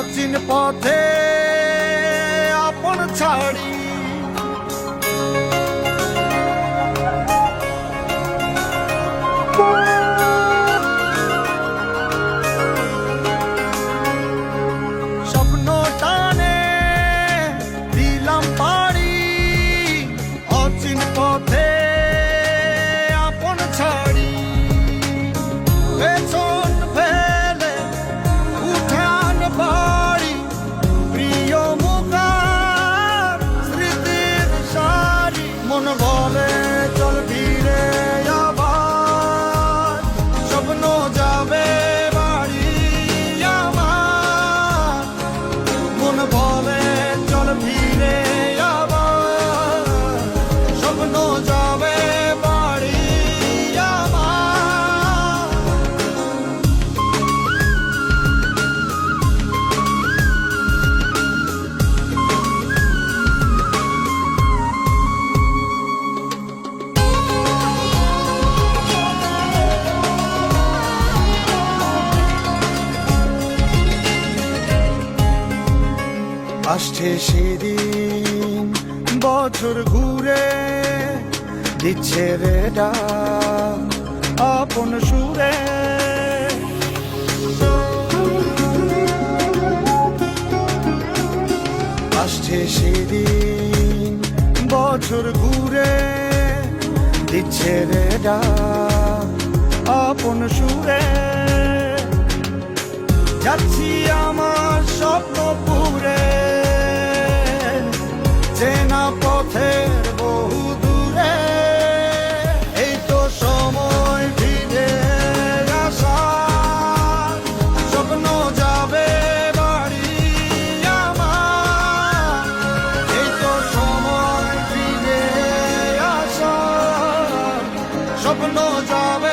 অচিন পথে আপন ছাড়ি স্বপ্ন টানে দিলাম পাড়ি অচিন পথে আপন ছাড়ি পেছন ফেলে উঠান বাড়ি প্রিয় মুখার স্মৃতির সারি মন বলে চল ফিরে আবার স্বপ্ন যাবে বাড়ি আমার মন বলে চল ফিরে আবার স্বপ্ন যাবে বাড়ি আমার আসছে সেদিন বছর ঘুরে দিচ্ছে রে ডাক আপন সুরে আসছে সেদিন বছর ঘুরে দিচ্ছে রে ডাক আপন সুরে যাচ্ছি আমার স্বপ্ন পুরে চেনা পথের বহু দূরে এই তো সময় ফিরে আসা স্বপ্ন যাবে বাড়ি আমার এই তো সময় ফিরে আসা স্বপ্ন যাবে